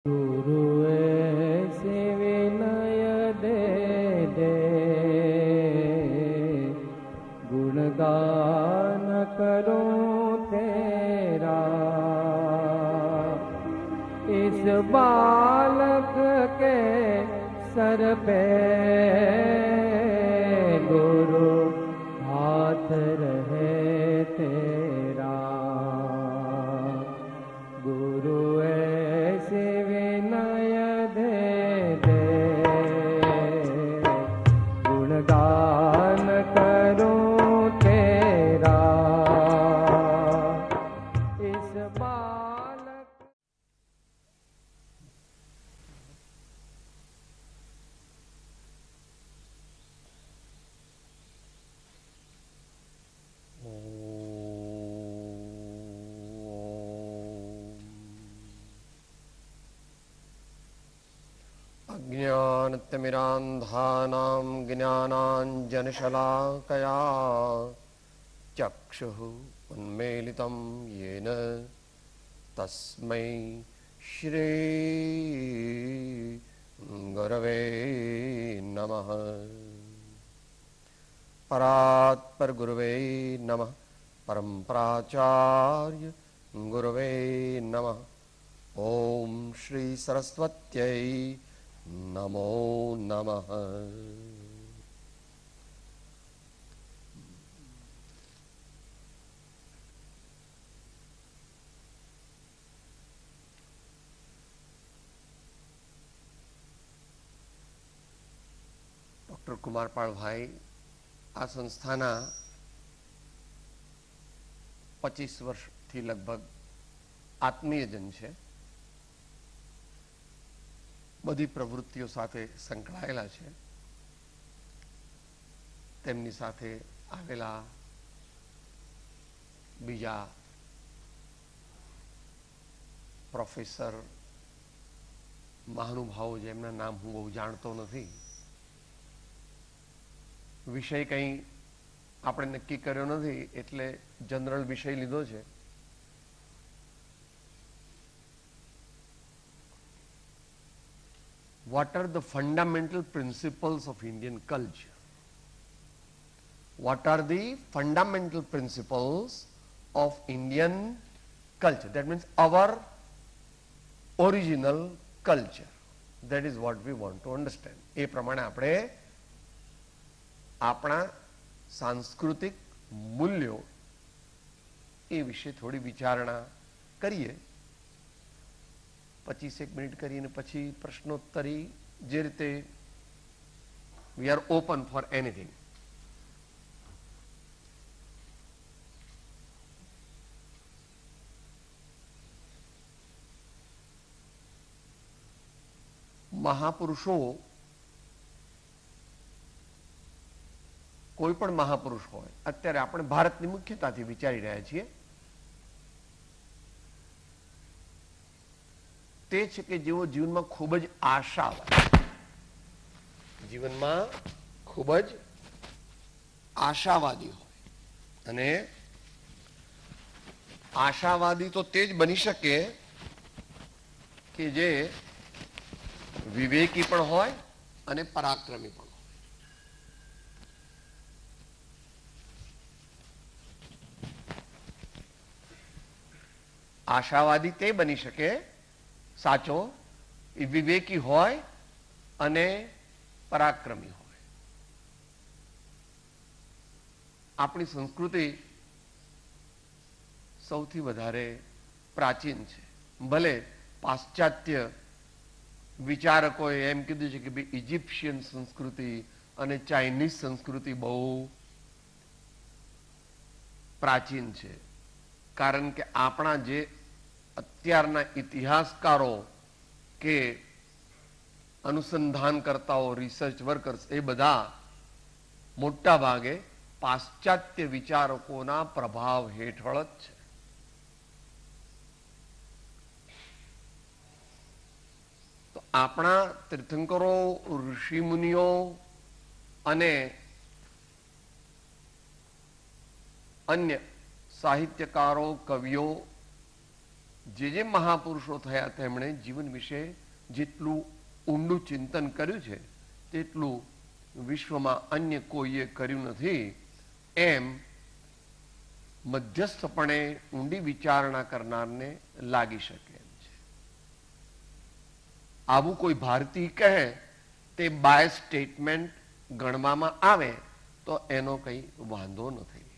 गुरु ऐसे विनय दे दे, गुणगान करूं तेरा। इस बालक के सर पे गुरु हाथ रहे तेरा। गुरु ऐसे विनय दे दे, गुणगान करूं तेरा। इस बालक अज्ञानतिमिरान्धानां ज्ञानाञ्जनशलाकया चक्षुः उन्मीलितं येन तस्मै श्री गुरवे नमः। परात्पर गुरवे नमः। परम्पराचार्य गुरवे नमः। ओम श्री सरस्वत्यै नमो नमः। ડૉક્ટર કુમારપાળભાઈ આ સંસ્થાના 25 વર્ષથી લગભગ આત્મીયજન છે. બધી પ્રવૃત્તિઓ સાથે સંકળાયેલા છે. તેમની સાથે આવેલા બીજા પ્રોફેસર મહાનુભાવો જેમના નામ હું બહુ જાણતો નથી. વિષય કંઈ આપણે નક્કી કર્યો નથી એટલે જનરલ વિષય લીધો છે. What are the fundamental principles of Indian culture? What are the fundamental principles of Indian culture? That means our original culture. That is what we want to understand. એ પ્રમાણે આપણે આપણા સાંસ્કૃતિક મૂલ્યો એ વિશે થોડી વિચારણા કરીએ. 25 મિનિટ કરીને પછી પ્રશ્નોત્તરી જે રીતે we are open four anything. મહાપુરુષો, કોઈ પણ મહાપુરુષ હોય, અત્યારે આપણે ભારતની મુખ્યતાથી વિચારી રહ્યા છીએ, તે છે કે જેઓ જીવનમાં ખૂબ જ આશાવાદી હોય. અને આશાવાદી તો તે જ બની શકે કે જે વિવેકી પણ હોય અને પરાક્રમી પણ. આશાવાદી તે બની શકે સાચો એ વિવેકી હોય અને પરાક્રમી હોય. આપણી સંસ્કૃતિ સૌથી વધારે પ્રાચીન છે. ભલે પાશ્ચાત્ય વિચારકોએ એમ કીધું છે કે ભાઈ ઇજિપ્શિયન સંસ્કૃતિ અને ચાઇનીઝ સંસ્કૃતિ બહુ પ્રાચીન છે. કારણ કે આપણા જે અત્યારના ઇતિહાસકારો કે અનુસંધાનકર્તાઓ, રિસર્ચ વર્કર્સ, એ બધા મોટા ભાગે પાશ્ચાત્ય વિચારકોના પ્રભાવ હેઠળ જ છે. તો આપણા તીર્થંકરો, ઋષિમુનિઓ અને અન્ય સાહિત્યકારો, કવિઓ જે મહાપુરુષો થયા તેમણે જીવન વિશે જેટલું ઊંડું ચિંતન કર્યું છે તેટલું વિશ્વમાં અન્ય કોઈએ કર્યું નથી, એમ મધ્યસ્થપણે ઊંડી વિચારણા કરનારને લાગી શકે એમ છે. આવું કોઈ ભારતીય કહે તે બાય સ્ટેટમેન્ટ ગણવામાં આવે તો એનો કંઈ વાંધો નથી.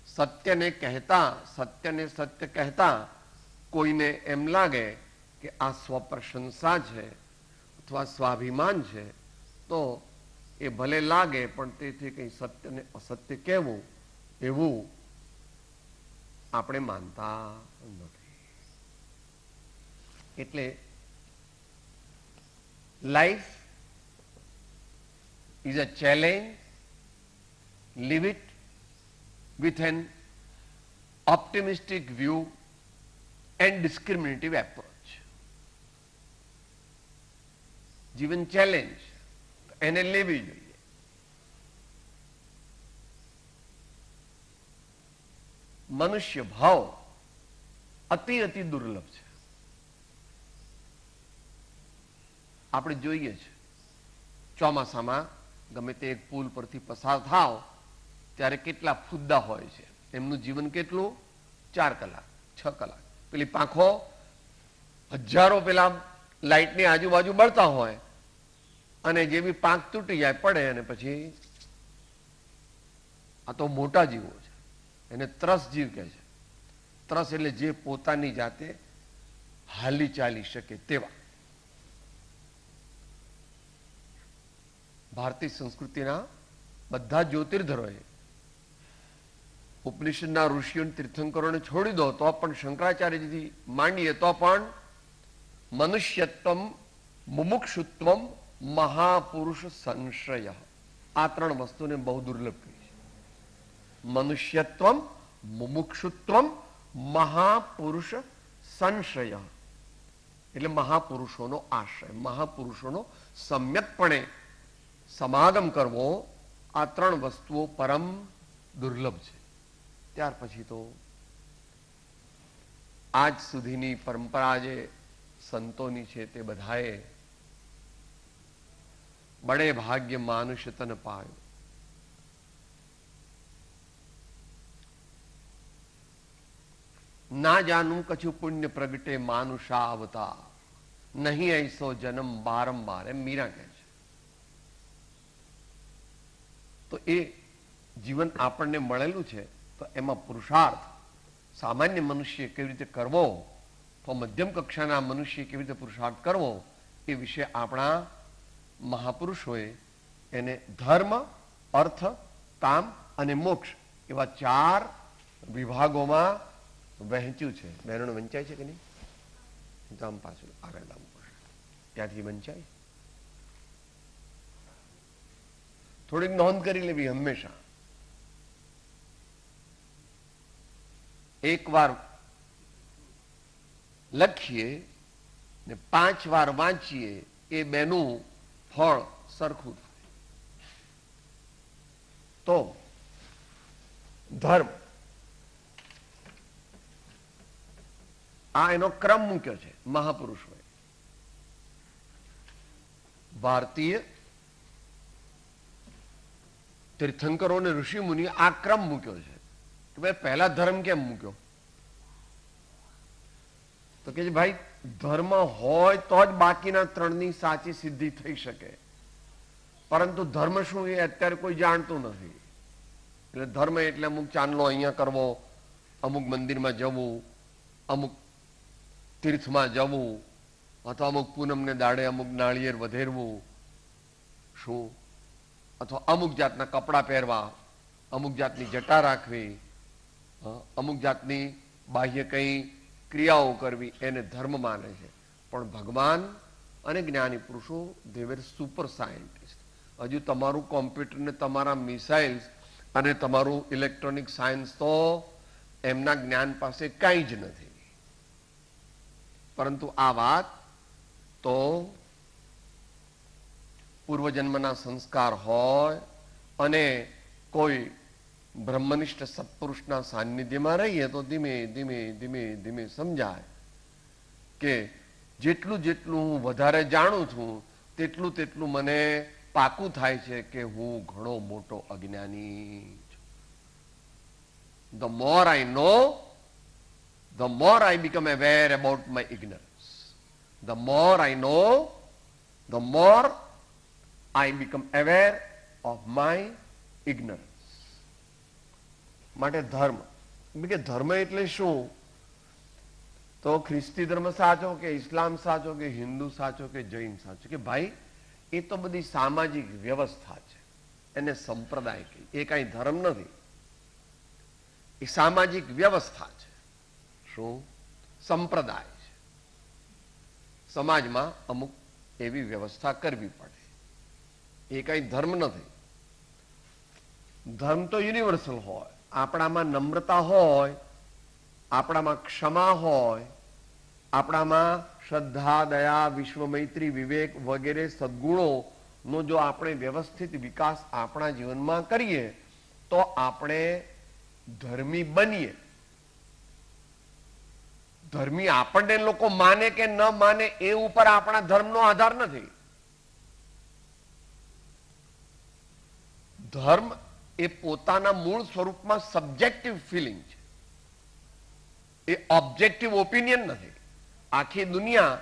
સત્યને સત્ય કહેતા કોઈને એમ લાગે કે આ સ્વપ્રશંસા છે અથવા સ્વાભિમાન છે તો એ ભલે લાગે, પણ તેથી કંઈ સત્યને અસત્ય કહેવું એવું આપણે માનતા નથી. એટલે life is a challenge. Live it with an optimistic view and discriminative approach. જીવન ચેલેન્જ એને લેવી જોઈએ. મનુષ્ય ભાવ અતિ દુર્લભ છે. આપણે જોઈએ છે ચોમાસામાં ગમે તે એક પુલ પરથી પસાર થાવ ત્યારે કેટલા ફુદ્દા હોય છે. એમનું જીવન કેટલું? 4 કલાક 6 કલાક. પેલી પાંખો હજારો પેલા લાઇટની આજુબાજુ બળતા હોય અને જે બી પાંખ તૂટી જાય પડે અને પછી આ તો મોટા જીવો છે, એને ત્રસ જીવ કહે છે. ત્રસ એટલે જે પોતાની જાતે હાલી ચાલી શકે તેવા. ભારતીય સંસ્કૃતિના બધા જ્યોતિર્ધરોએ ઉપનિષદના ઋષિઓ તીર્થંકરોને છોડી દો તો પણ શંકરાચાર્યજીથી માંડીએ તો પણ મનુષ્યત્વમ, મુમુક્ષુત્વમ, મહાપુરુષ સંશ્રય, આ 3 વસ્તુને બહુ દુર્લભ કહી છે. મનુષ્યત્વમ, મુમુક્ષુત્વમ, મહાપુરુષ સંશ્રય એટલે મહાપુરુષોનો આશ્રય, મહાપુરુષોનો સમ્યકપણે સમાગમ કરવો. આ 3 વસ્તુઓ પરમ દુર્લભ છે. ત્યાર પછી તો આજ સુધીની પરંપરા જે સંતોની છે તે બધાએ બડે ભાગ્ય માનુષ તન પાયો. ના જાનું કછું પુણ્ય પ્રગટે માનુષા અવતાર, નહીં ऐसो જન્મ બારંબાર, એમ મીરા કહે છે. તો એ જીવન આપણને મળેલું છે તો એમાં પુરુષાર્થ સામાન્ય મનુષ્ય કેવી રીતે કરવો, તો મધ્યમ કક્ષાના મનુષ્ય કેવી રીતે પુરુષાર્થ કરવો, એ વિશે આપણા મહાપુરુષોએ એને ધર્મ, અર્થ, કામ અને મોક્ષ એવા 4 વિભાગોમાં વહેંચ્યું છે. બહેનો વંચાય છે કે નહીં? ગામ પાછું આગળ લાવવું પડશે, ત્યાંથી વંચાય. થોડીક નોંધ કરી લેવી હંમેશા. એક વાર લખીએ ને 5 વાર વાંચીએ એ બેનું ફળ સરખું થાય. તો ધર્મ, આ એનો ક્રમ મૂક્યો છે મહાપુરુષોએ. ભારતીય તીર્થંકરો અને ઋષિ મુનિ આ ક્રમ મૂક્યો છે કે ભાઈ પહેલા ધર્મ કેમ મૂક્યો? તો કે ભાઈ ધર્મ હોય તો જ બાકીના 3ની સાચી સિદ્ધિ થઈ શકે. પરંતુ ધર્મ શું એ અત્યારે કોઈ જાણતું નથી. એટલે ધર્મ એટલે અમુક ચાંદલો અહીંયા કરવો, અમુક મંદિરમાં જવું, અમુક તીર્થમાં જવું, અથવા અમુક પૂનમને દાડે અમુક નાળિયેર વધેરવું, શું, અથવા અમુક જાતના કપડાં પહેરવા, અમુક જાતની જટા રાખવી, અમુક જાતની બાહ્ય કંઈ ક્રિયાઓ કરવી, એને ધર્મ માને છે. પણ ભગવાન અને જ્ઞાની પુરુષો દે વેર સુપર સાયન્ટિસ્ટ. હજુ તમારું કોમ્પ્યુટર ને તમારા મિસાઇલ્સ અને તમારું ઇલેક્ટ્રોનિક સાયન્સ તો એમના જ્ઞાન પાસે કાંઈ જ નથી. પરંતુ આ વાત તો પૂર્વજન્મના સંસ્કાર હોય અને કોઈ બ્રહ્મનિષ્ઠ સત્પુરુષના સાનિધ્યમાં રહીએ તો ધીમે ધીમે ધીમે ધીમે સમજાય કે જેટલું જેટલું હું વધારે જાણું છું તેટલું તેટલું મને પાકું થાય છે કે હું ઘણો મોટો અજ્ઞાની છું. The more I know, the more I become aware about my ignorance. The more I know, the more I become aware of my ignorance. માટે ધર્મ, કે ધર્મ એટલે શું? તો ખ્રિસ્તી ધર્મ સાચો કે ઇસ્લામ સાચો કે હિન્દુ સાચો કે જૈન સાચો, કે ભાઈ એ તો બધી સામાજિક વ્યવસ્થા છે, એને સંપ્રદાય કહે. એ કઈ ધર્મ નથી, એ સામાજિક વ્યવસ્થા છે. શું? સંપ્રદાય છે. સમાજમાં અમુક એવી વ્યવસ્થા કરવી પડે, એ કઈ ધર્મ નથી. ધર્મ તો યુનિવર્સલ હોય. આપણામાં નમ્રતા હોય, આપણામાં ક્ષમા હોય, આપણામાં શ્રદ્ધા, દયા, વિશ્વ મૈત્રી, વિવેક વગેરે સદગુણોનો જો આપણે વ્યવસ્થિત વિકાસ આપણા જીવનમાં કરીએ તો આપણે ધર્મી બનીએ. ધર્મી આપણને લોકો માને કે ન માને એ ઉપર આપણા ધર્મનો આધાર નથી. ધર્મ એ પોતાના મૂળ સ્વરૂપમાં સબ્જેક્ટિવ ફિલિંગ છે, એ ઓબ્જેક્ટિવ ઓપિનિયન નથી. આખી દુનિયા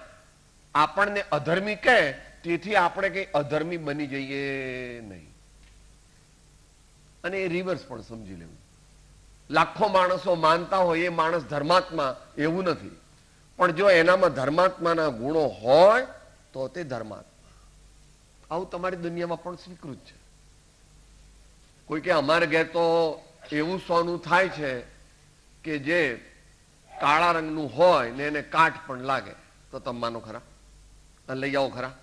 આપણને અધર્મી કહે તેથી આપણે કઈ અધર્મી બની જઈએ નહીં. અને એ રિવર્સ પણ સમજી લેવું. લાખો માણસો માનતા હોય એ માણસ ધર્માત્મા એવું નથી, પણ જો એનામાં ધર્માત્માના ગુણો હોય તો તે ધર્માત્મા. આવું તમારી દુનિયામાં પણ સ્વીકૃત છે. કોઈ કે અમારે ઘેર તો એવું સોનું થાય છે કે જે કાળા રંગનું હોય ને એને કાટ પણ લાગે, તો તમે માનો ખરા? અને લઈ આવો ખરા?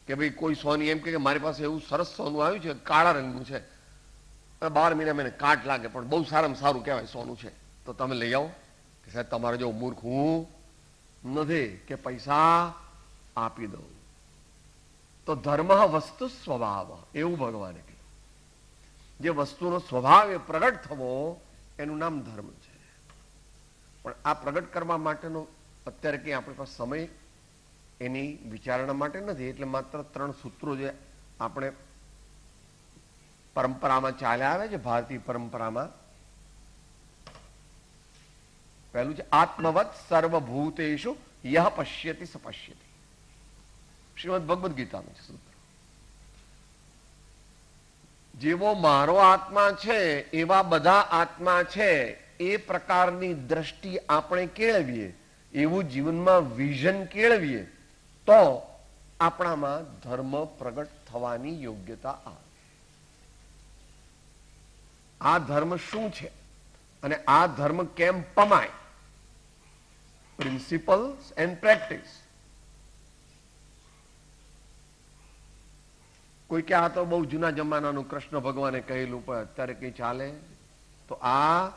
કે ભાઈ કોઈ સોની એમ કે મારી પાસે એવું સરસ સોનું આવ્યું છે, કાળા રંગનું છે, 12 મહિના એને કાટ લાગે પણ બહુ સારામાં સારું કહેવાય સોનું છે, તો તમે લઈ આવો. કે સાહેબ તમારે જો મૂર્ખ હું નથી કે પૈસા આપી દઉં. તો ધર્મ વસ્તુ સ્વભાવ, એવું ભગવાને કહ્યું. જે વસ્તુનો સ્વભાવ એ પ્રગટ થવો એનું નામ ધર્મ છે. પણ આ પ્રગટ કરવા માટેનો અત્યારે કંઈ આપણી પાસે સમય એની વિચારણા માટે નથી. એટલે માત્ર 3 સૂત્રો જે આપણે પરંપરામાં ચાલ્યા આવે છે, ભારતીય પરંપરામાં. પહેલું છે આત્મવત સર્વભૂતેષુ યહ પશ્યતિ સ પશ્યતિ. શ્રીમદ ભગવદ ગીતાનું છે સૂત્ર. જેવો મારો આત્મા છે એવા બધા આત્મા છે, એ પ્રકારની દ્રષ્ટિ આપણે કેળવીએ, એવું જીવનમાં વિઝન કેળવીએ તો આપણામાં ધર્મ પ્રગટ થવાની યોગ્યતા આવે. આ ધર્મ શું છે અને આ ધર્મ કેમ પમાય? Principles and practice. કોઈ કે આ તો બહુ જૂના જમાનાનું કૃષ્ણ ભગવાને કહેલું, પણ અત્યારે કઈ ચાલે? તો આ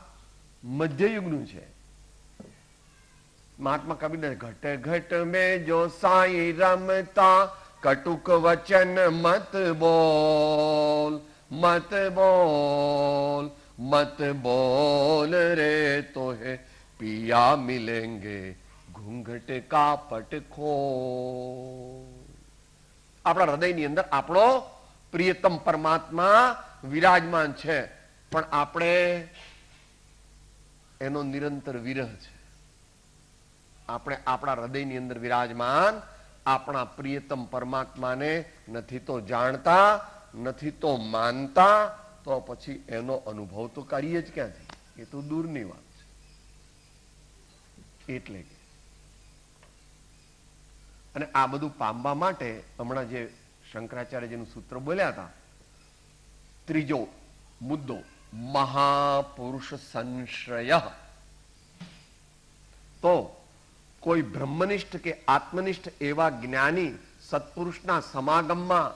મધ્યયુગનું છે. મહાત્મા કબીર, ઘટ ઘટ મેં જો સાઈ રમતા, કટુક વચન મત બોલ, મત બોલ, મત બોલ રે તો હે પિયા મિલેંગે ઘૂંઘટ કાપટ ખોલ. આપણા હૃદયની અંદર આપણો પ્રિયતમ પરમાત્મા વિરાજમાન છે, પણ આપણે એનો નિરંતર વિરહ છે. આપણે આપણા હૃદયની અંદર વિરાજમાન આપણા પ્રિયતમ પરમાત્માને નથી તો જાણતા, નથી તો માનતા, તો પછી એનો અનુભવ તો કરીએ જ ક્યાંથી? એ તો દૂરની વાત છે. એટલે કે અને આ બધું પામવા માટે હમણાં જે શંકરાચાર્યજીનું સૂત્ર બોલ્યા હતા, ત્રીજો મુદ્દો મહાપુરુષ સંશ્રય. તો કોઈ બ્રહ્મનિષ્ઠ કે આત્મનિષ્ઠ એવા જ્ઞાની સત્પુરુષના સમાગમમાં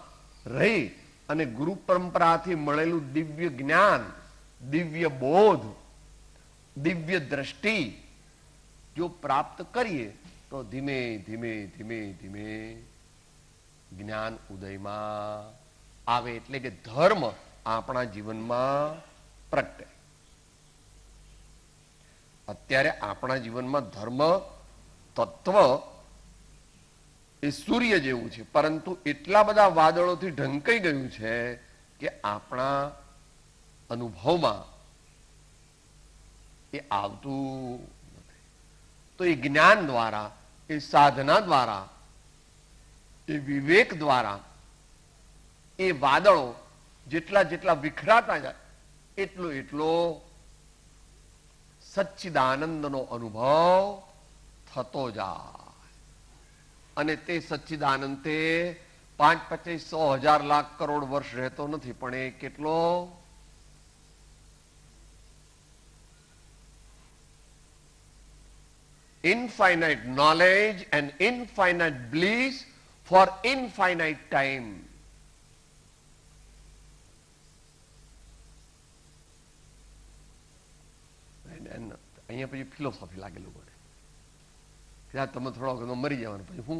રહી અને ગુરુ પરંપરાથી મળેલું દિવ્ય જ્ઞાન, દિવ્ય બોધ, દિવ્ય દ્રષ્ટિ જો પ્રાપ્ત કરીએ તો ધીમે ધીમે ધીમે ધીમે જ્ઞાન ઉદયમાં આવે. એટલે કે ધર્મ આપણા જીવનમાં પ્રગટે. અત્યારે આપણા જીવનમાં ધર્મ તત્વ એ સૂર્ય જેવું છે, પરંતુ એટલા બધા વાદળોથી ઢંકાઈ ગયું છે કે આપણા અનુભવમાં એ આવતું નથી. તો એ જ્ઞાન દ્વારા, એ સાધના દ્વારા, એ વિવેક દ્વારા એ વાદળો જેટલા જેટલા વિખરાતા જાય એટલો સચ્ચિદાનંદનો અનુભવ થતો જાય. અને તે સચ્ચિદાનંદ તે 5, 25, 100, 1000, લાખ, કરોડ વર્ષ રહેતો નથી, પણ એ કેટલો infinite knowledge and infinite bliss for infinite time. અહીંયા પછી ફિલોસોફી લાગે લોકોને. તમે થોડો ઘણો મરી જવાનું, પછી હું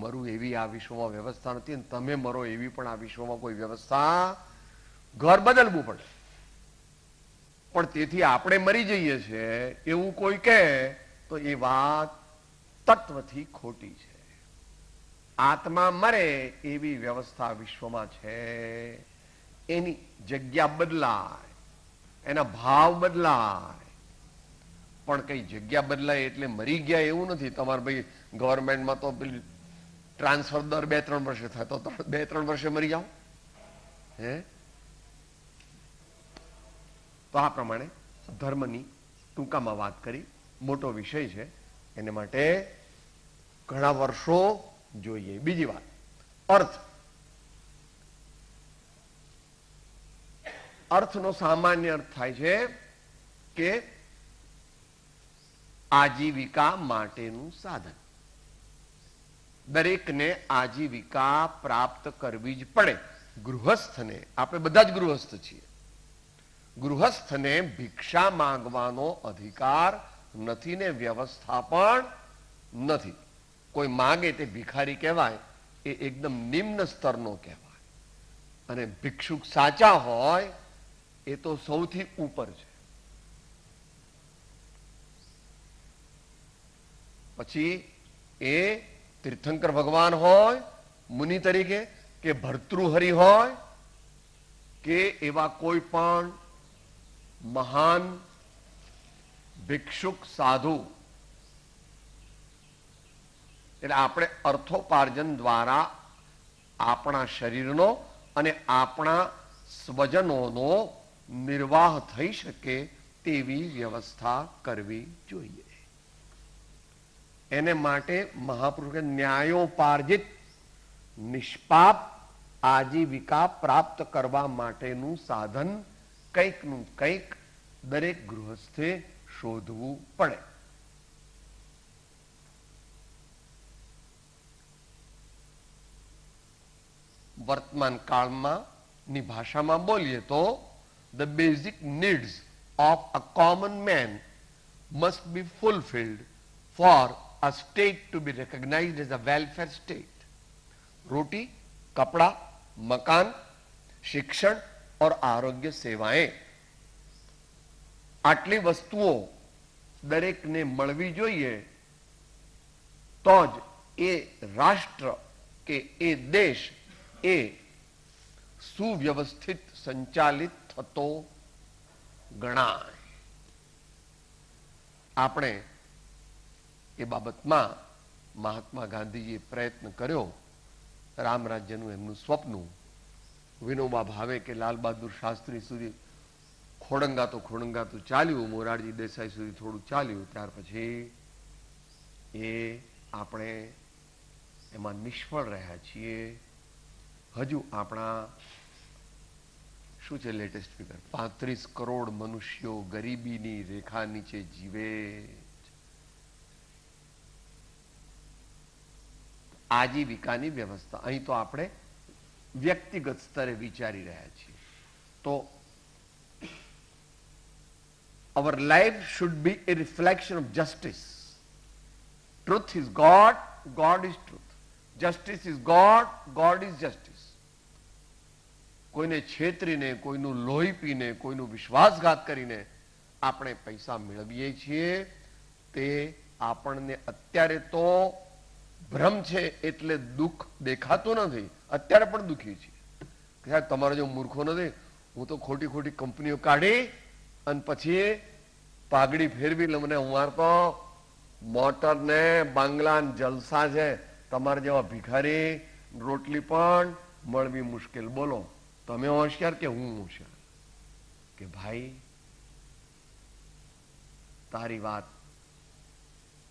મરું એવી આ વિશ્વમાં વ્યવસ્થા નથી, અને તમે મરો એવી પણ આ વિશ્વમાં કોઈ વ્યવસ્થા, ઘર બદલવું પડે. પણ તેથી આપણે મરી જઈએ છીએ એવું કોઈ કહે તો એ વાત તત્વથી ખોટી છે. આત્મા મરે એવી વ્યવસ્થા વિશ્વમાં છે. એની જગ્યા બદલાય, એના ભાવ બદલાય, પણ કઈ જગ્યા બદલાય એટલે મરી ગયા એવું નથી. તમારે ભાઈ ગવર્મેન્ટમાં તો પેલી ટ્રાન્સફર દર 2-3 વર્ષે થાય, તો 2-3 વર્ષે મરી જાઓ. તો આ પ્રમાણે ધર્મની ટૂંકામાં વાત કરી. મોટો વિષય છે, એને માટે ઘણા વર્ષો જોઈએ. બીજી વાત, અર્થ. અર્થનો સામાન્ય અર્થ થાય છે કે આજીવિકા માટેનું સાધન. દરેકને આજીવિકા પ્રાપ્ત કરવી જ પડે. ગૃહસ્થને, આપણે બધા જ ગૃહસ્થ છીએ, ગૃહસ્થને ભિક્ષા માંગવાનો અધિકાર નથી ને વ્યવસ્થા પણ નથી. કોઈ માગે તે ભિખારી કહેવાય, એ એકદમ નિમ્ન સ્તરનો કહેવાય. અને ભિક્ષુક સાચા હોય એ તો સૌથી ઉપર છે. પછી એ તીર્થંકર ભગવાન હોય મુનિ તરીકે, કે ભર્તૃહરિ હોય, કે એવા કોઈ પણ મહાન ભિક્ષુક સાધુ. એટલે આપણે અર્થોપાર્જન દ્વારા આપણા શરીરનો અને આપણા સ્વજનોનો નિર્વાહ થઈ શકે તેવી વ્યવસ્થા કરવી જોઈએ. એને માટે મહાપુરુષે ન્યાયોપાર્જિત નિષ્પાપ આજીવિકા પ્રાપ્ત કરવા માટેનું સાધન કંઈકનું કંઈક દરેક ગૃહસ્થે શોધવું પડે. વર્તમાન કાળમાં ની ભાષામાં બોલીએ તો the basic needs of a common man must be fulfilled for a state to be recognized as a welfare state. रोटी, कपड़ा, मकान, शिक्षण और आरोग्य सेवाएं, આટલી વસ્તુઓ દરેકને મળવી જોઈએ તો જ એ રાષ્ટ્ર કે એ દેશ એ સુવ્યવસ્થિત સંચાલિત થતો ગણાય. આપણે એ બાબતમાં મહાત્મા ગાંધીજીએ પ્રયત્ન કર્યો. રામ રાજ્યનું એમનું સ્વપ્ન વિનોબા ભાવે કે લાલ બહાદુર શાસ્ત્રી સુધી ખોડંગાતું ચાલ્યું. મોરારજી દેસાઈ સુધી થોડું ચાલ્યું. ત્યાર પછી એ આપણે એમાં નિષ્ફળ રહ્યા છીએ. હજુ આપણા શું છે લેટેસ્ટ ફિગર, 35 કરોડ મનુષ્યો ગરીબીની રેખા નીચે જીવે. આજીવિકાની વ્યવસ્થા અહીં તો આપણે વ્યક્તિગત સ્તરે વિચારી રહ્યા છીએ. તો our life should be a reflection of justice. Truth is God, God is truth. Justice is God, God is justice. કોઈને છેતરીને, કોઈનું લોહી પીને, કોઈનું વિશ્વાસઘાત કરીને આપણે પૈસા મેળવીએ છીએ. તે આપણને અત્યારે તો ભ્રમ છે એટલે દુઃખ દેખાતું નથી. અત્યારે પણ દુઃખી છે. સાહેબ તમારો જો મૂર્ખો નથી, હું તો ખોટી ખોટી કંપનીઓ કાઢી અને પછી પાઘડી ફેરવી લે. મને હું તો મોટર ને બાંગલા જલસા છે. તમારા જેવા ભિખારી રોટલી પણ મળવી મુશ્કેલ. બોલો તમે હોશિયાર કે હું હોશિયાર? કે ભાઈ તારી વાત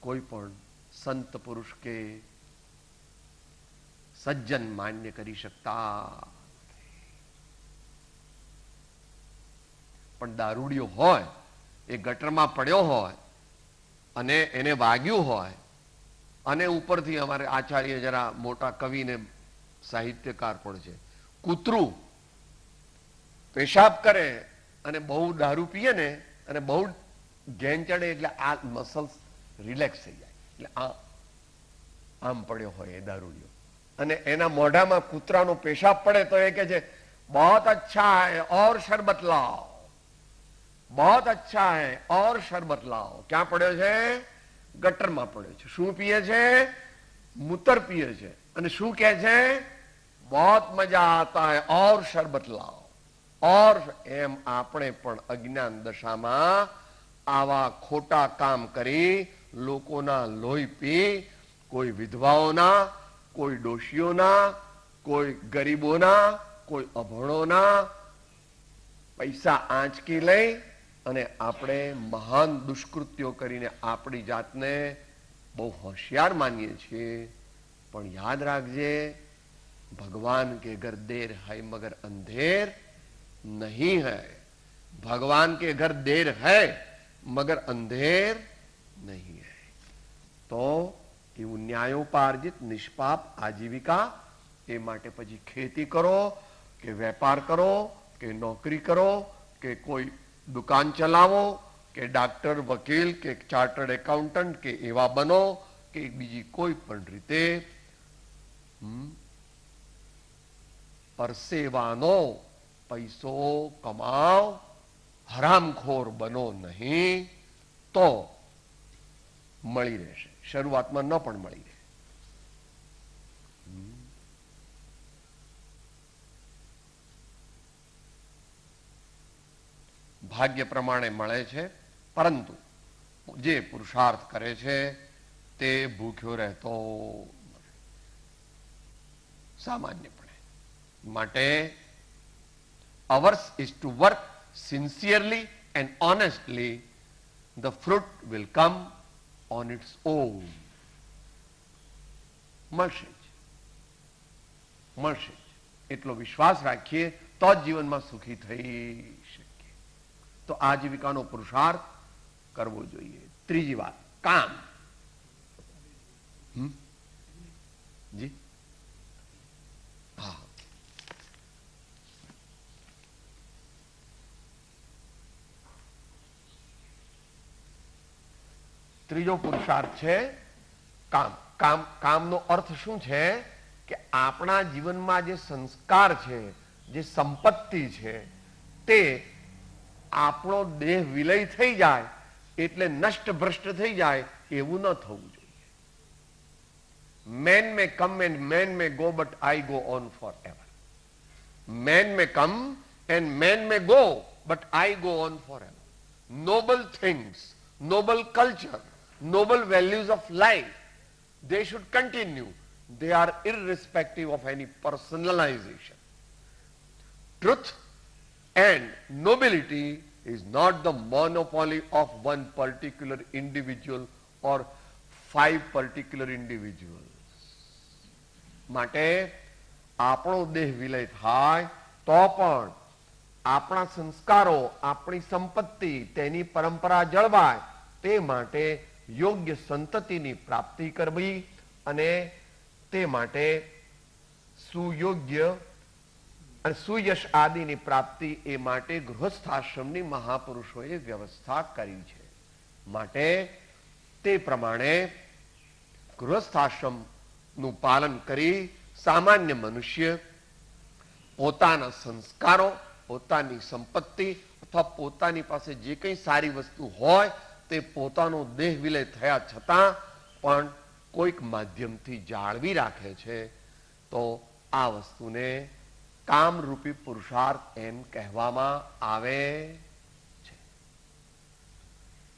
કોઈ પણ સંત પુરુષ કે સજ્જન માન્ય કરી શકતા. પણ દારૂડિયો હોય, એ ગટરમાં પડ્યો હોય અને એને વાગ્યું હોય, અને ઉપરથી અમારે આચાર્ય જરા મોટા કવિ ને સાહિત્યકાર પણ છે, કૂતરું પેશાબ કરે અને બહુ દારૂ પીએ ને અને બહુ ઘેન ચડે એટલે આ મસલ્સ રિલેક્સ થઈ જાય. એટલે આમ પડ્યો હોય એ દારૂડિયો, અને એના મોઢામાં કૂતરાનો પેશાબ પડે તો એ કે છે બહોત અચ્છા હૈ ઓર શરબત લાઓ, બહોત અચ્છા હૈ ઓર શરબત લાઓ. ક્યાં પડ્યો છે? ગટરમાં પડ્યો છે. શું પીએ છે? મૂતર પીએ છે. અને શું કહે છે? બહોત મજા આતા હૈ ઓર શરબત લાઓ. ઓર એમ આપણે પણ અજ્ઞાન દશામાં આવા ખોટા કામ કરી લોકોના લોહી પી, કોઈ વિધવાઓના, કોઈ ડોશીઓના, કોઈ ગરીબોના, કોઈ અભણોના પૈસા આંચકી લઈ અને આપણે મહાન દુષ્કૃત્યો કરીને આપણી જાતને બહુ હોશિયાર માનીએ છીએ. પણ યાદ રાખજે, ભગવાન કે ઘર દેર હૈ મગર અંધેર नहीं है. भगवान के घर देर है मगर अंधेर नहीं है. તો એવું ન્યાયોપાર્જિત નિષ્પાપ આજીવિકા, એ માટે પછી ખેતી કરો કે વેપાર કરો કે નોકરી કરો કે કોઈ દુકાન ચલાવો કે ડાક્ટર, વકીલ કે ચાર્ટર્ડ એકાઉન્ટન્ટ કે એવા બનો કે બીજી કોઈ પણ રીતે પરસેવાનો પૈસો કમાઓ, હરામખોર બનો નહીં તો મળી રહેશે. શરૂઆતમાં ન પણ મળી રહે. ભાગ્ય પ્રમાણે મળે છે, પરંતુ જે પુરુષાર્થ કરે છે તે ભૂખ્યો રહેતો સામાન્યપણે. માટે ours is to work sincerely and honestly. The fruit will come on its own. મળશે જ, મળશે જ. એટલો વિશ્વાસ રાખીએ તો જ જીવનમાં સુખી થઈ શકીએ. તો આજીવિકાનો પુરુષાર્થ કરવો જોઈએ. ત્રીજી વાત, કામ. જી હા, ત્રીજો પુરુષાર્થ છે કામ. કામનો અર્થ શું છે? કે આપણા જીવનમાં જે સંસ્કાર છે, જે સંપત્તિ છે, તે આપણો દેહ વિલય થઈ જાય એટલે નષ્ટ ભ્રષ્ટ થઈ જાય એવું ન થવું જોઈએ. Man may come and man may go but I go on for ever. Man may come and man may go but I go on for ever. Noble things, noble culture, noble values of life, they should continue. They are irrespective of any personalization. Truth and nobility is not the monopoly of one particular individual or 5 particular individuals. માટે આપણો દેહ વિલય થાય તો પણ આપણા સંસ્કારો, આપણી સંપત્તિ, તેની પરંપરા જળવાય તે માટે યોગ્ય સંતતિની પ્રાપ્તિ કરવી અને તે માટે સુયોગ્ય અને સુયશ આદિની પ્રાપ્તિ એ માટે ગૃહસ્થાશ્રમની મહાપુરુષોએ વ્યવસ્થા કરી છે. માટે તે પ્રમાણે ગૃહસ્થાશ્રમનું પાલન કરી સામાન્ય મનુષ્ય પોતાના સંસ્કારો, પોતાની સંપત્તિ અથવા પોતાની પાસે જે કંઈ સારી વસ્તુ હોય તે તે પોતાનો દેહ વિલય થયા છતાં પણ કોઈક માધ્યમથી જાળવી રાખે છે, તો આ વસ્તુને કામરૂપી પુરુષાર્થ એમ કહેવામાં આવે છે.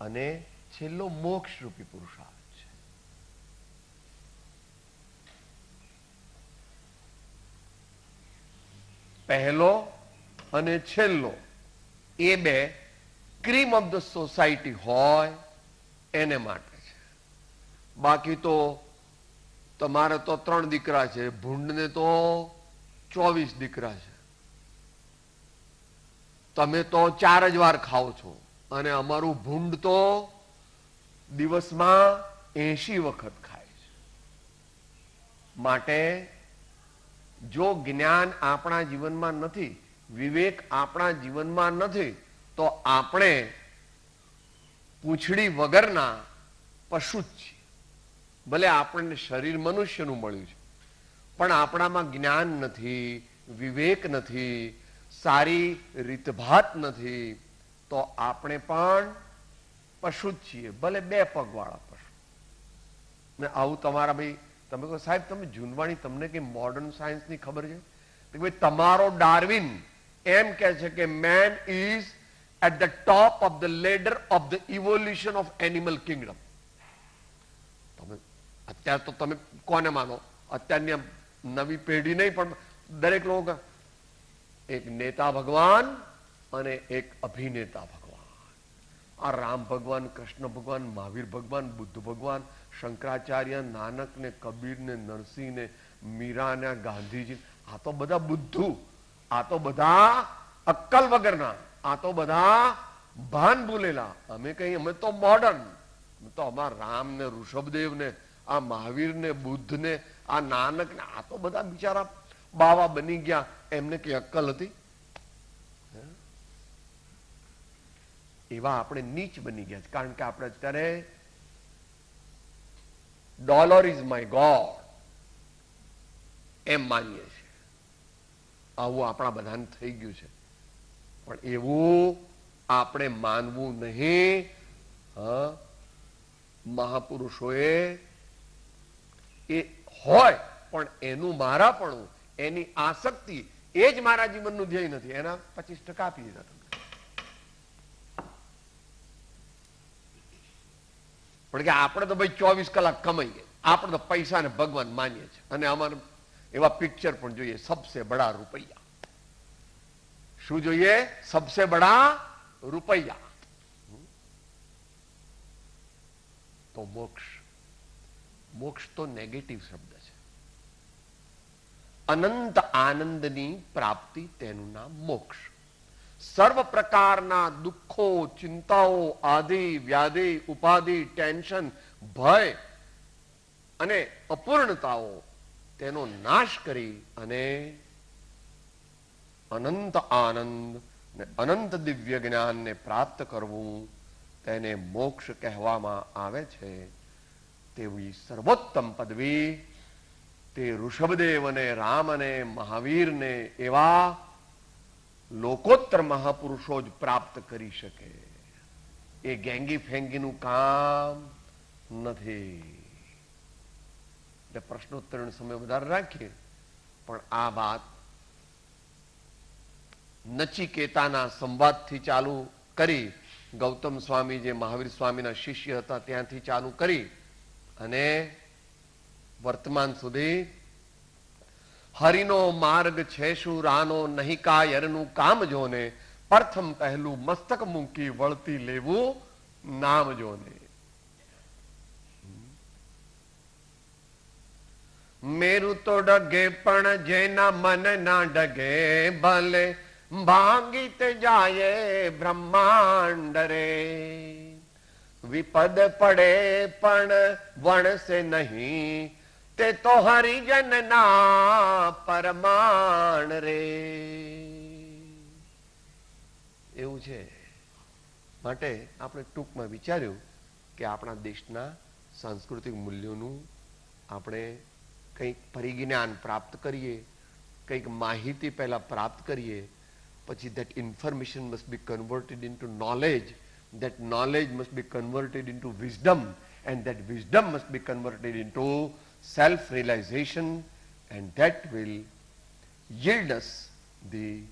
અને છેલ્લો મોક્ષરૂપી પુરુષાર્થ છે. પહેલો અને છેલ્લો એ બે ક્રીમ ઓફ ધ સોસાયટી હોય એને માટે છે. બાકી તો તમારે તો 3 દીકરા છે, ભૂંડને તો 24 દીકરા છે. તમે તો 4 જ વાર ખાઓ છો અને અમારું ભૂંડ તો દિવસમાં 80 વખત ખાય છે. માટે જો જ્ઞાન આપણા જીવનમાં નથી, વિવેક આપણા જીવનમાં નથી, તો આપણે પૂંછડી વગરના પશુ જ છીએ. ભલે આપણને શરીર મનુષ્યનું મળ્યું છે, પણ આપણામાં જ્ઞાન નથી, વિવેક નથી, સારી રીતભાત નથી, તો આપણે પણ પશુ જ છીએ, ભલે 2 પગવાળા પશુ. ને આવું તમારા ભાઈ તમે કહો સાહેબ તમે જૂનવાણી, તમને કઈ મોડર્ન સાયન્સની ખબર છે? કે ભાઈ તમારો ડાર્વિન એમ કહે છે કે man is at the top of the ladder of the evolution of animal kingdom. તમે અત્યારે તો તમે કોને માનો? અત્યારની નવી પેઢી નહીં, પણ દરેક લોકો એક નેતા ભગવાન અને એક અભિનેતા ભગવાન. આ રામ ભગવાન, કૃષ્ણ ભગવાન, મહાવીર ભગવાન, બુદ્ધ ભગવાન, શંકરાચાર્ય, નાનક ને કબીર ને નરસિંહ ને મીરા ને ગાંધીજી, આ તો બધા બુદ્ધુ, આ તો બધા અક્કલ વગરના, આ તો બધા ભાન ભૂલેલા. અમે તો મોડર્ન, તો અમારા રામ ને ઋષભદેવ ને આ મહાવીર ને બુદ્ધ ને આ નાનક ને આ તો બધા બિચારા બાવા બની ગયા. એમને કઈ અક્કલ હતી? એવા આપણે નીચ બની ગયા છે. કારણ કે આપણે અત્યારે ડોલર ઇઝ માય ગોડ એમ માનીએ છીએ. આવું આપણા બધાને થઈ ગયું છે. પણ એવું આપણે માનવું નહીં. મહાપુરુષોએ એ હોય, પણ એનું મારાપણું, એની આસક્તિ એ જ મારા જીવનનું ધ્યેય નથી. એના 25% આપી દીધા. પણ કે આપણે તો ભાઈ 24 કલાક કમાઈએ, આપણે તો પૈસાને ભગવાન માનીએ છીએ. અને અમારે એવા પિક્ચર પણ જોઈએ, સબસે બડા રૂપિયા. શું જોઈએ? સબસે બડા રૂપિયા. તો મોક્ષ તો નેગેટિવ શબ્દ છે. અનંત આનંદની પ્રાપ્તિ, તેનું નામ મોક્ષ. સર્વ પ્રકારના દુઃખો, ચિંતાઓ, આદિ વ્યાધિ, ઉપાધિ, ટેન્શન, ભય અને અપૂર્ણતાઓ, તેનો નાશ કરી અને અનંત આનંદ ને અનંત દિવ્ય જ્ઞાનને પ્રાપ્ત કરવું, તેને મોક્ષ કહેવામાં આવે છે. તેવી સર્વોત્તમ પદવી તે ઋષભદેવ અને રામ અને મહાવીરને એવા લોકોત્તર મહાપુરુષો જ પ્રાપ્ત કરી શકે. એ ગેંગી ફેંગીનું કામ નથી. એટલે પ્રશ્નોત્તરનો સમય વધારે રાખીએ, પણ આ વાત નચિકેતાના સંવાદથી ચાલુ કરી, ગૌતમ સ્વામી જે મહાવીર સ્વામીના શિષ્ય હતા ત્યાંથી ચાલુ કરી અને વર્તમાન સુધી હરિનો માર્ગ છે શું રાનો નહીં કાયરનું કામ જોને, પ્રથમ પહેલું મસ્તક મૂકી વળતી લેવું નામ જોને. મેરું તો ડગે પણ જેના મન ના ડગે, ભલે ભાંગીત જાય બ્રહ્માંડ રે. વિપદ પડે પણ વણસે નહીં, તે તો હરિજન ના પરમાણ રે. એવું છે. માટે આપણે ટૂંકમાં વિચાર્યું કે આપણા દેશના સાંસ્કૃતિક મૂલ્યોનું આપણે કંઈક પરિજ્ઞાન પ્રાપ્ત કરીએ, કંઈક માહિતી પહેલા પ્રાપ્ત કરીએ, પછી that information must be converted into knowledge, That knowledge must be converted into wisdom, and that wisdom must be converted into self-realization, and that will yield us the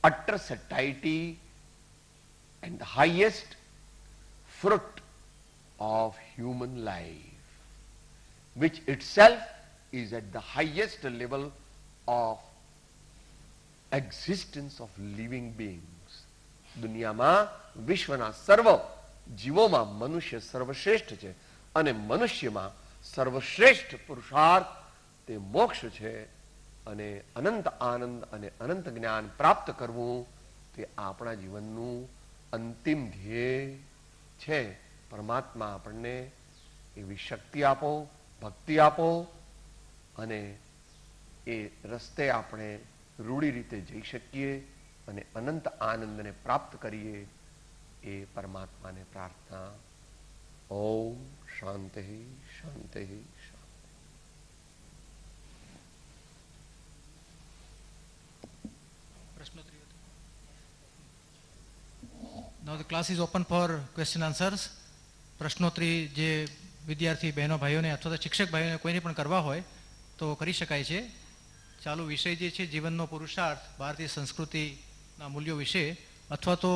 utter satiety and the highest fruit of human life, which itself is at the highest level of existence of living beings. દુનિયામાં વિશ્વના સર્વ જીવોમાં મનુષ્ય સર્વશ્રેષ્ઠ છે અને મનુષ્યમાં સર્વશ્રેષ્ઠ પુરુષાર્થ તે મોક્ષ છે અને અનંત આનંદ અને અનંત જ્ઞાન પ્રાપ્ત કરવું તે આપણા જીવનનું અંતિમ ધ્યેય છે. પરમાત્મા આપણને એવી શક્તિ આપો, ભક્તિ આપો અને એ રસ્તે આપણે રૂઢી રીતે જઈ શકીએ અને અનંત આનંદને પ્રાપ્ત કરીએ, એ પરમાત્માને પ્રાર્થના. ઓમ શાંતિ શાંતિ શાંતિ. Now the class is open for question answers. પ્રશ્નોત્તરી જે વિદ્યાર્થી બહેનો ભાઈઓને અથવા તો શિક્ષક ભાઈઓને કોઈને પણ કરવા હોય તો કરી શકાય છે. ચાલુ વિષય જે છે જીવનનો પુરુષાર્થ, ભારતીય સંસ્કૃતિના મૂલ્યો વિશે અથવા તો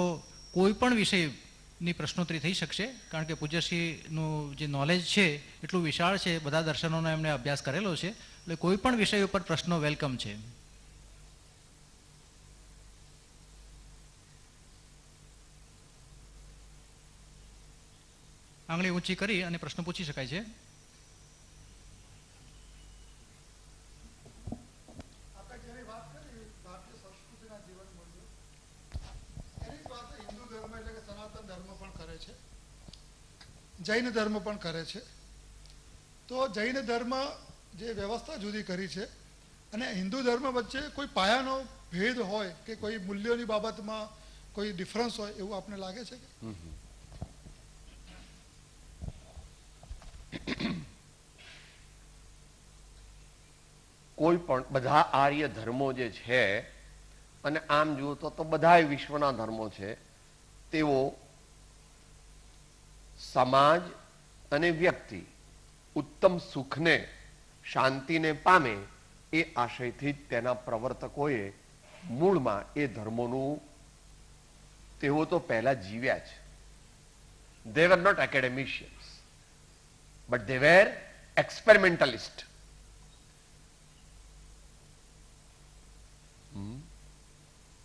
કોઈ પણ વિષયની પ્રશ્નોત્તરી થઈ શકશે, કારણ કે પૂજ્યશ્રીનું જે નોલેજ છે એટલું વિશાળ છે, બધા દર્શનોનો એમણે અભ્યાસ કરેલો છે, એટલે કોઈ પણ વિષય ઉપર પ્રશ્નો વેલકમ છે. આંગળી ઊંચી કરી અને પ્રશ્ન પૂછી શકાય છે. જૈન ધર્મ પણ કરે છે. તો જૈન ધર્મ જે વ્યવસ્થા જુદી કરી છે અને હિન્દુ ધર્મ વચ્ચે કોઈ પાયાનો ભેદ હોય કે કોઈ મૂલ્યોની બાબતમાં કોઈ ડિફરન્સ હોય એવું આપને લાગે છે કે? કોઈ પણ બધા આર્ય ધર્મો જે છે, અને આમ જુઓ તો બધા વિશ્વના ધર્મો છે, તેઓ સમાજ અને વ્યક્તિ ઉત્તમ સુખને, શાંતિને પામે એ આશયથી જ તેના પ્રવર્તકોએ મૂળમાં એ ધર્મોનું તેઓ તો પહેલા જીવ્યા છે. They were not academicians, but they were experimentalists.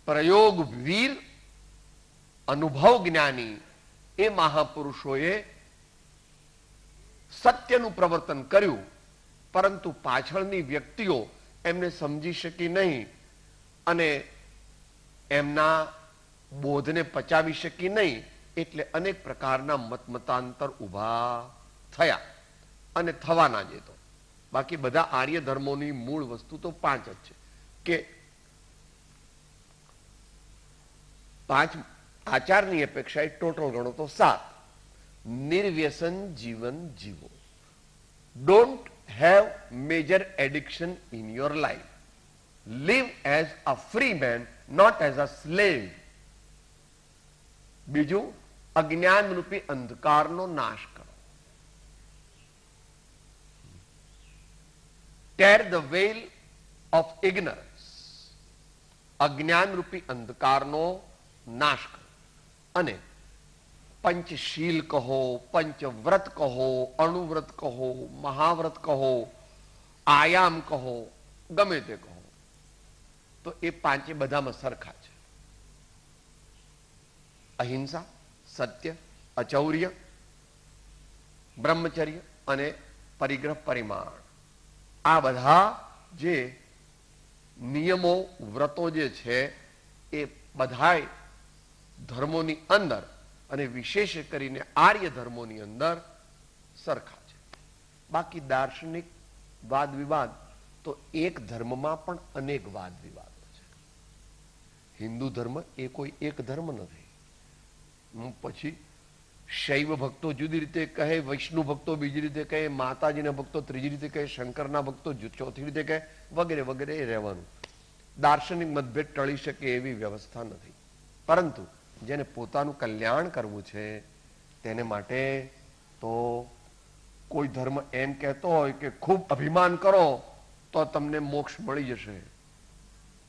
પ્રયોગ વીર, અનુભવ જ્ઞાની એ મહાપુરુષોએ સત્યનું પ્રવર્તન કર્યું, પરંતુ પાછળની વ્યક્તિઓ એમને સમજી શકી નહીં અને એમના બોધને પચાવી શકી નહીં, એટલે અનેક પ્રકારના મતમતાંતર ઊભા થયા અને થવાના જ. તો બાકી બધા આર્ય ધર્મોની મૂળ વસ્તુ તો 5 જ છે કે 5 આચારની અપેક્ષાએ ટોટલ ગણો તો 7. નિર્વ્યસન જીવન જીવો. Don't have major addiction in your life. Live as a free man, not as a slave. બીજું, અજ્ઞાન રૂપી અંધકારનો નાશ કરો. tear the veil of ignorance. અજ્ઞાન રૂપી અંધકારનો નાશ કરો. અને પંચશીલ કહો, પંચવ્રત કહો, અણુવ્રત કહો, મહાવ્રત કહો, આયામ કહો, ગમે તે કહો, તો એ 5 બધામાં સરખા છે. અહિંસા, સત્ય, અચૌર્ય, બ્રહ્મચર્ય અને પરિગ્રહ પરિમાણ, આ બધા જે નિયમો, વ્રતો જે છે એ બધાય ધર્મોની અંદર અને વિશેષ કરીને આર્ય ધર્મોની અંદર સરખા છે. બાકી દાર્શનિક વાદ વિવાદ તો એક ધર્મમાં પણ અનેક વાદ વિવાદો છે. હિન્દુ ધર્મ એ કોઈ એક ધર્મ નથી. પછી શૈવ ભક્તો જુદી રીતે કહે, વૈષ્ણુ ભક્તો બીજી રીતે કહે, માતાજીના ભક્તો ત્રીજી રીતે કહે, શંકરના ભક્તો ચોથી રીતે કહે, વગેરે વગેરે એ રહેવાનું. દાર્શનિક મતભેદ ટળી શકે એવી વ્યવસ્થા નથી. પરંતુ જેને પોતાનું કલ્યાણ કરવું છે તેને માટે તો કોઈ ધર્મ એમ કહેતો હોય કે ખૂબ અભિમાન કરો તો તમને મોક્ષ મળી જશે,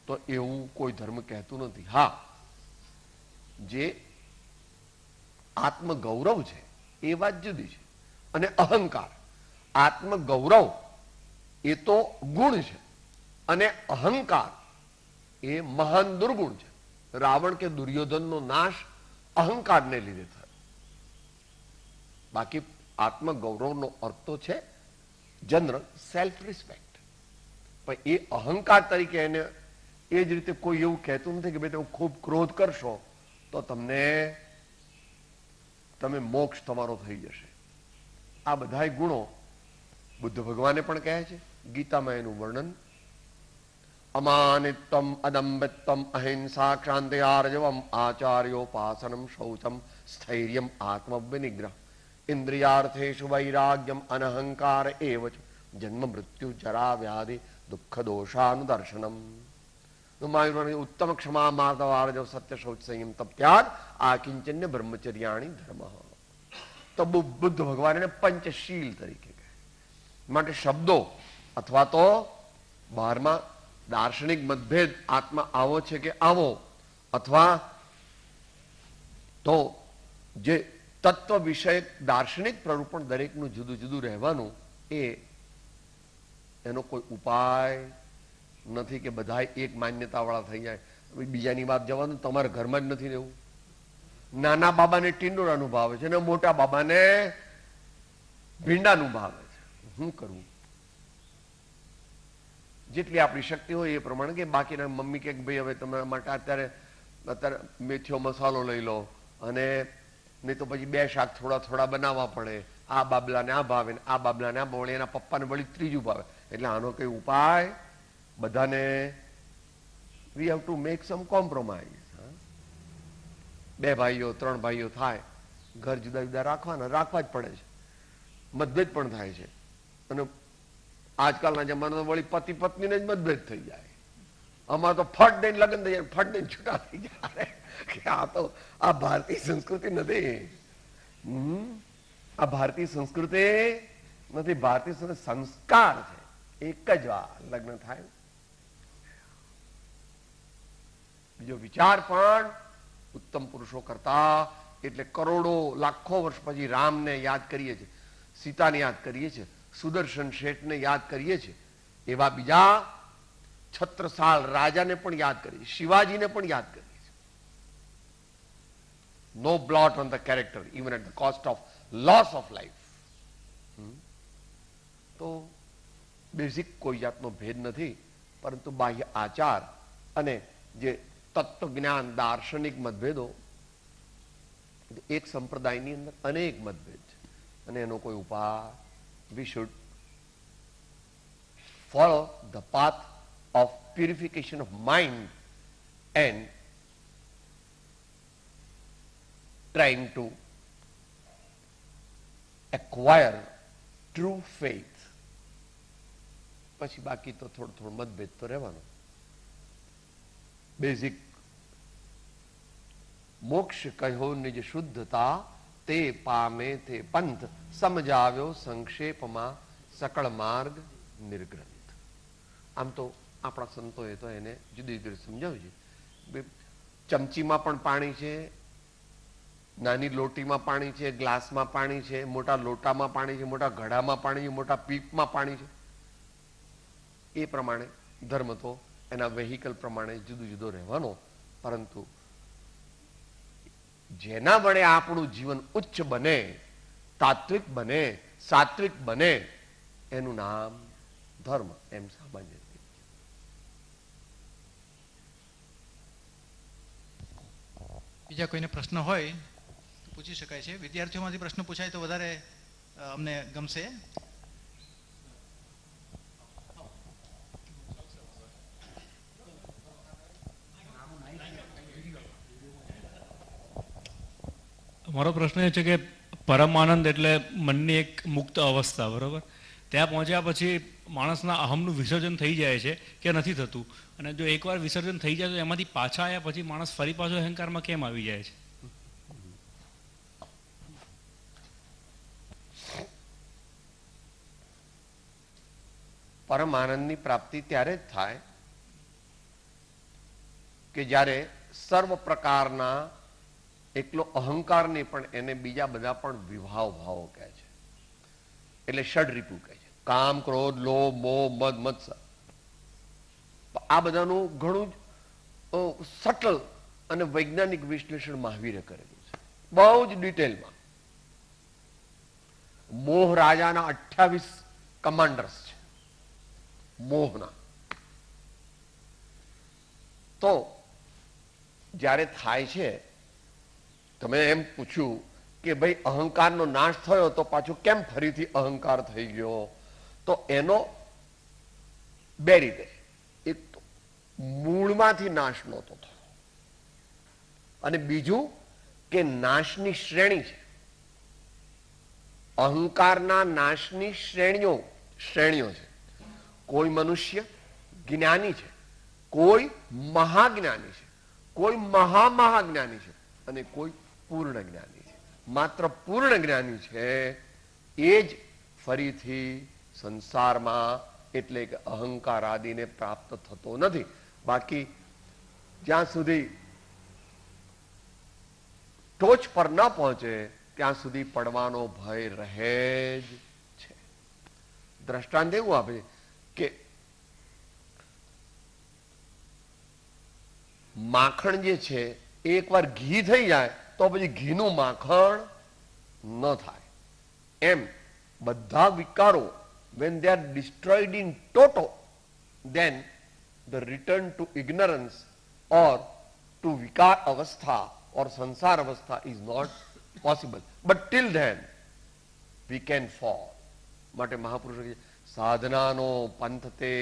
તો એવું કોઈ ધર્મ કહેતું નથી. હા, જે આત્મગૌરવ છે એ વાત જુદી છે, અને અહંકાર. આત્મગૌરવ એ તો ગુણ છે, અને અહંકાર એ મહાન દુર્ગુણ છે. રાવણ કે દુર્યોધનનો નાશ અહંકારને લીધે થયો. બાકી આત્મગૌરવનો અર્થ તો છે જનરલ સેલ્ફ રિસ્પેક્ટ. પણ એ અહંકાર તરીકે એને એ જ રીતે કોઈ એવું કહેતું નથી કે ભાઈ તમે ખૂબ ક્રોધ કરશો તો તમે મોક્ષ તમારો થઈ જશે. આ બધા ગુણો બુદ્ધ ભગવાને પણ કહે છે ગીતામાં એનું વર્ણન. અમાનિત્વમ અદંભિત્વમ અહિંસા ક્ષાંતિરાર્જવમ આચાર્યોપાસનમ શૌચમ સ્થૈર્યમ આત્મવિનિગ્રહ ઇન્દ્રિયાર્થેષુ વૈરાગ્યમ અનહંકાર એવ ચ જન્મ મૃત્યુ જરા વ્યાધિ દુઃખ દોષાનુદર્શનમ. ઉત્તમ ક્ષમા માર્દવાર્જવ સત્ય શૌચ સંયમ તપ ત્યાગ આકિંચન્ય બ્રહ્મચર્યાણી ધર્મ. તો બુદ્ધ ભગવાન એને પંચશીલ તરીકે કહે. માટે શબ્દો અથવા તો બહારમાં દાર્શનિક મતભેદ આત્મા આવો છે કે આવો, અથવા તો જે તત્વ વિષયક દાર્શનિક પ્રરૂપણ દરેકનું જુદું જુદું રહેવાનું એનો કોઈ ઉપાય નથી કે બધા એક માન્યતા વાળા થઈ જાય. બીજાની વાત જવાનું, તમારા ઘરમાં જ નથી રહેવું. નાના બાબાને ટીંડોળાનું ભાવે છે અને મોટા બાબાને ભીંડાનું ભાવે છે. શું કરવું? જેટલી આપણી શક્તિ હોય એ પ્રમાણે કે બાકીના મમ્મી કે ભાઈ હવે તમારા માટે અત્યારે મેથીઓ મસાલો લઈ લો, અને નહીં તો પછી બે શાક થોડા થોડા બનાવવા પડે. આ બાબલાને આ ભાવે, આ બાબલાને આ ભાવે, એના પપ્પાને વળી ત્રીજું ભાવે. એટલે આનો કઈ ઉપાય બધાને we have to make sum compromise. બે ભાઈઓ ત્રણ ભાઈઓ થાય, ઘર જુદા જુદા રાખવા જ પડે છે. મતભેદ પણ થાય છે, અને આજકાલના જમાનામાં વળી પતિ પત્નીને જ મતભેદ થઈ જાય. અમારે તો ફટ દઈને લગ્ન થઈ જાય, ફટ દઈને છૂટા થઈ જાય. આ તો આ ભારતીય સંસ્કૃતિ નથી. આ ભારતીય સંસ્કૃતિ નથી. ભારતીય સંસ્કાર છે. એક જ વાર લગ્ન થાય. બીજો વિચાર પણ ઉત્તમ પુરુષો કરતા, એટલે કરોડો લાખો વર્ષ પછી રામને યાદ કરીએ છીએ, સીતાને યાદ કરીએ છીએ, સુદર્શન શેઠને યાદ કરીએ છીએ, એવા બીજા છત્રસાલ રાજાને પણ યાદ કરીએ, શિવાજીને પણ યાદ કરીએ છીએ. નો blot on the character even at the cost of loss of life. તો બેઝિક કોઈ જાતનો ભેદ નથી, પરંતુ બાહ્ય આચાર અને જે તત્વજ્ઞાન દાર્શનિક મતભેદો, એક સંપ્રદાયની અંદર અનેક મતભેદ છે, અને એનો કોઈ ઉપાય we should follow the path of purification of mind and trying to acquire true faith. પછી બાકી તો થોડો મતભેદ તો રહેવાનો. બેઝિક મોક્ષ કહ્યો નિજ શુદ્ધતા, તે પામે તે પંથ સમજાવ્યો સંક્ષેપમાં સકળ માર્ગ નિર્ગ્રંથ. આમ તો આપણા સંતોએ તો એને જુદી જુદી સમજાવ્યું છે. ચમચીમાં પણ પાણી છે, નાની લોટીમાં પાણી છે, ગ્લાસમાં પાણી છે, મોટા લોટામાં પાણી છે, મોટા ઘડામાં પાણી છે, મોટા પીપમાં પાણી છે. એ પ્રમાણે ધર્મ તો એના વેહિકલ પ્રમાણે જુદું જુદો રહેવાનો. પરંતુ જેના વડે આપણું જીવન ઉચ્ચ બને, તાત્વિક બને, સાત્વિક બને, એનું નામ ધર્મ એમ સામાન્ય. બીજા કોઈને પ્રશ્ન હોય તો પૂછી શકાય છે. વિદ્યાર્થીઓમાંથી પ્રશ્ન પૂછાય તો વધારે અમને ગમશે. મારો પ્રશ્ન એ છે કે પરમાનંદ એટલે મનની એક મુક્ત અવસ્થા, બરાબર? ત્યાં પહોંચ્યા પછી માણસના અહમનું વિસર્જન થઈ જાય છે કે નથી થતું? અને જો એકવાર વિસર્જન થઈ જાય તો એમાંથી પાછા આવ્યા પછી માણસ ફરી પાછો અહંકારમાં કેમ આવી જાય છે? પરમ આનંદની પ્રાપ્તિ ત્યારે જ થાય કે જ્યારે સર્વ પ્રકારના એકલો અહંકાર નહીં પણ એને બીજા બધા પણ વિભાવ ભાવો કહે છે, એટલે ષડરીપુ કહે છે. કામ, ક્રોધ, લોભ, મોહ, મદ, મત્સર. આ બધાનું ઘણું જ સટલ અને વૈજ્ઞાનિક વિશ્લેષણ મહાવીરે કરેલું છે, બહુ જ ડિટેલમાં. મોહ રાજાના 28 કમાન્ડર્સ છે મોહના. તો જ્યારે થાય છે, તમે એમ પૂછ્યું કે ભાઈ અહંકારનો નાશ થયો તો પાછું કેમ ફરીથી અહંકાર થઈ ગયો, તો એનો બે રીતે. એક તો મૂળમાંથી નાશ નહોતો થયો, અને બીજું કે નાશની શ્રેણી છે. અહંકારના નાશની શ્રેણીઓ છે. કોઈ મનુષ્ય જ્ઞાની છે, કોઈ મહાજ્ઞાની છે, કોઈ મહામહાજ્ઞાની છે, અને કોઈ પૂર્ણ જ્ઞાની છે. માત્ર પૂર્ણ જ્ઞાની છે એ જ ફરીથી સંસારમાં એટલે કે અહંકાર આદિને પ્રાપ્ત થતો નથી. બાકી જ્યાં સુધી ટોચ પર ન પહોંચે ત્યાં સુધી પડવાનો ભય રહે જ છે. દ્રષ્ટાંત એવું આપે કે માખણ જે છે એ એકવાર ઘી થઈ જાય તો પછી ઘીનું માખણ ન થાય. એમ બધા વિકારો when they are destroyed in toto, then the return to ignorance or to vikar avastha or sansar avastha is not possible. But till then we can fall. માટે મહાપુરુષો કહે સાધનાનો પંથ તે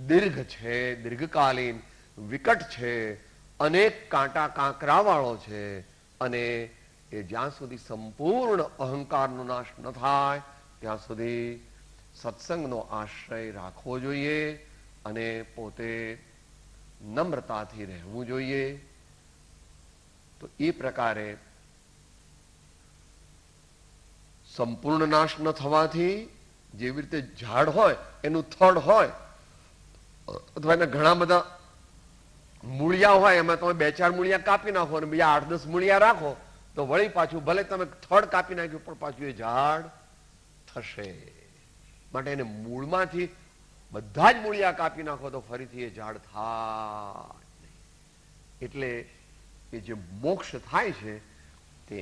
દીર્ઘ છે, દીર્ઘકાલીન વિકટ છે, અનેક કાંટા કાંકરા વાળો છે, અને એ જ્યાં સુધી સંપૂર્ણ અહંકારનો નાશ ન થાય ત્યાં સુધી સત્સંગનો આશ્રય રાખવો જોઈએ અને પોતે નમ્રતાથી રહેવું જોઈએ. તો એ પ્રકારે સંપૂર્ણ નાશ ન થવાથી જેવી રીતે ઝાડ હોય એનું થડ હોય અથવા એના ઘણા બધા મૂળિયા હોય, એમાં તમે 2-4 મૂળિયા કાપી નાખો અને બીજા 8-10 મૂળિયા રાખો તો વળી પાછું ભલે તમે થડ કાપી નાખ્યું પણ પાછું એ ઝાડ થશે. માટે એને મૂળમાંથી બધા જ મૂળિયા કાપી નાખો તો ફરીથી એ ઝાડ થાય. એટલે એ જે મોક્ષ થાય છે તે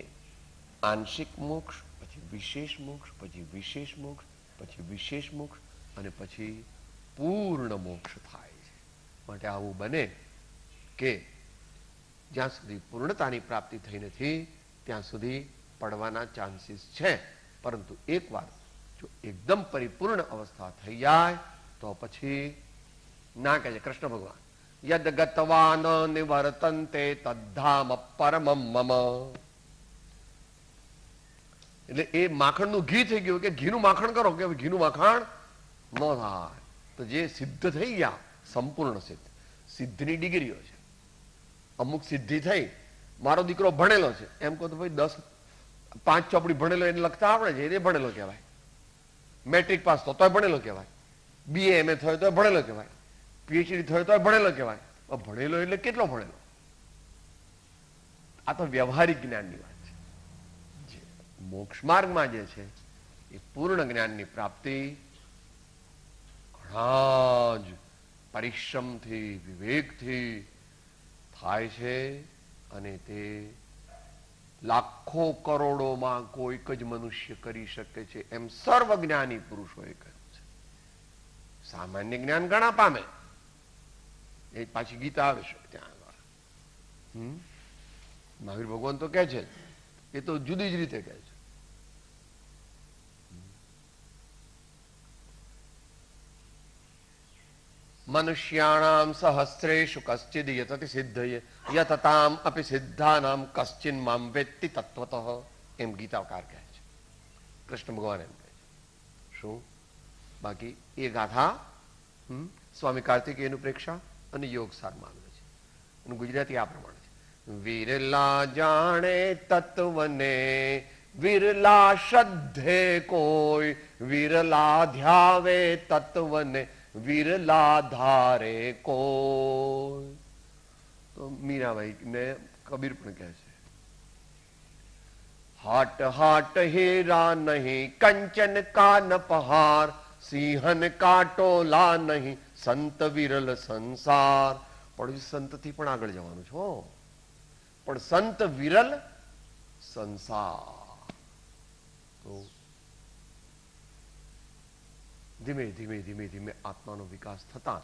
આંશિક મોક્ષ, પછી વિશેષ મોક્ષ, પછી વિશેષ મોક્ષ, પછી વિશેષ મોક્ષ, અને પછી પૂર્ણ મોક્ષ થાય છે. માટે આવું બને કે જ્યાં સુધી પૂર્ણતાની પ્રાપ્તિ થઈ નથી ત્યાં સુધી પડવાના ચાન્સીસ છે, પરંતુ એકવાર જો એકદમ પરિપૂર્ણ અવસ્થા થઈ જાય તો પછી ના કહે છે કૃષ્ણ ભગવાન યદ ગતવાન નિવર્તન્તે તદ્ધામ પરમમ મમ. એટલે એ માખણનું ઘી થઈ ગયું કે ઘીનું માખણ કરો, કે ઘીનું માખણ ન થાય. તો જે સિદ્ધ થઈ ગયા સંપૂર્ણ સિદ્ધ, સિદ્ધની ડિગ્રીઓ છે. અમુક સિદ્ધિ થઈ, મારો દીકરો ભણેલો છે એમ કહો તો ભાઈ 5 ચોપડી ભણેલો એને લખતા આવડે છે એ ભણેલો કહેવાય. મેટ્રિક પાસ તો તોય ભણેલો કહેવાય, BA MA થયો તો ભણેલો કહેવાય, PhD થયો તો ભણેલો કહેવાય. ભણેલો એટલે કેટલો ભણેલો? આ તો વ્યવહારિક જ્ઞાનની વાત છે. મોક્ષ માર્ગમાં જે છે એ પૂર્ણ જ્ઞાનની પ્રાપ્તિ ઘણા જ પરિશ્રમથી, વિવેકથી થાય છે, અને તે લાખો કરોડોમાં કોઈક જ મનુષ્ય કરી શકે છે એમ સર્વજ્ઞાની પુરુષોએ કહ્યું છે. સામાન્ય જ્ઞાન ઘણા પામે, એ પાછી ગીતા આવે છે ત્યાં આગળ. મહાવીર ભગવાન તો કહે છે, એ તો જુદી જ રીતે કહે છે. મનુષ્યાણામ સહસ્રેષુ કશ્ચિદ યતતિ સિદ્ધયે યતતામ અપી સિદ્ધાનામ કશ્ચિન મામ વેત્તિ તત્વતઃ, એમ ગીતાકાર કહે છે. કૃષ્ણ ભગવાન એમ કહે છે. શું? બાકી એ ગાથા સ્વામી કાર્તિકેયનું પ્રેક્ષા અને યોગ સારમાં આવે છે. અને ગુજરાતી આ પ્રમાણે છે. વિરલા જાણે તત્વને વિરલા શ્રદ્ધે કોઈ, વિરલા ધ્યાવે તત્વને, વિરલા ધારે કોઈ. તો મીરાબાઈ ને કબીર પણ કહે છે, હાટ હાટ હીરા નહીં, કંચન કાન પહાર, સિંહન કાટોલા નહીં, સંત વિરલ સંસાર. પણ સંત થી પણ આગળ જવાનું છો, પણ સંત વિરલ સંસાર. તો ધીમે ધીમે ધીમે ધીમે આત્માનો વિકાસ થતા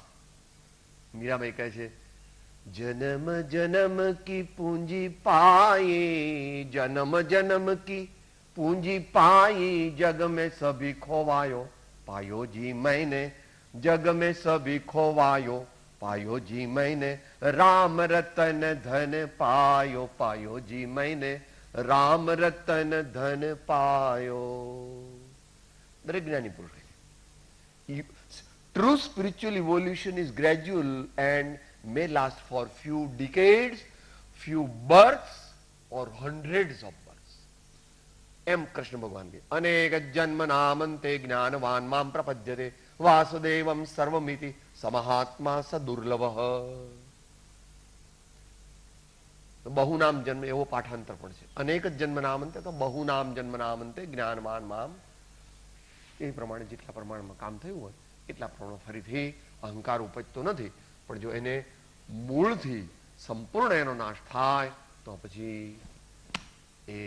મીરાબાઈ કહે છે, जन्म जन्म की पूंजी पाई, जन्म जन्म की पूंजी पाई, जग में सभी खोवायो पायो जी मैंने, जग में सभी खोवायो पायो जी मैंने, राम रतन धन पायो पायो जी मैंने, राम रतन धन पायो. दरेक ज्ञानी पुरुष true spiritual evolution is gradual and may last for few decades, few births or hundreds of births. એમ કૃષ્ણ ભગવાન કે અનેક જન્મ નામંતે જ્ઞાનવાન મામ પ્રપદ્યતે વાસુદેવમ સર્વમિતિ સમહાત્મા સ દુર્લભ. બહુનામ જન્મ એવો પાઠાંતર પણ છે. અનેક જન્મ નામંતે તો બહુનામ જન્મ નામંતે જ્ઞાનવાન મામ. એ પ્રમાણે જેટલા પ્રમાણમાં કામ થયું હોય એટલા પ્રમાણે ફરીથી અહંકાર ઉપજતો નથી. પણ જો એને મૂળથી સંપૂર્ણ એનો નાશ થાય તો પછી એ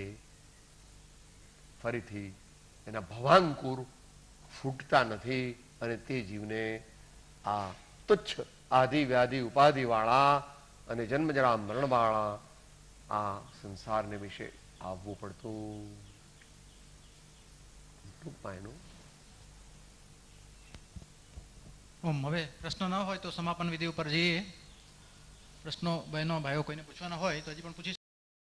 ફરીથી એના ભવાંકુર ફૂટતા નથી અને તે જીવને આ તુચ્છ આદિ વ્યાધિ ઉપાધિ વાળા અને જન્મજરા મરણ વાળા આ સંસારને વિશે આવવું પડતું. ટૂંકમાં એનું હવે પ્રશ્નો ન હોય તો સમાપન વિધિ ઉપર જઈએ. પ્રશ્નો બહેનો ભાઈઓ કોઈને પૂછવાના હોય તો હજી પણ પૂછી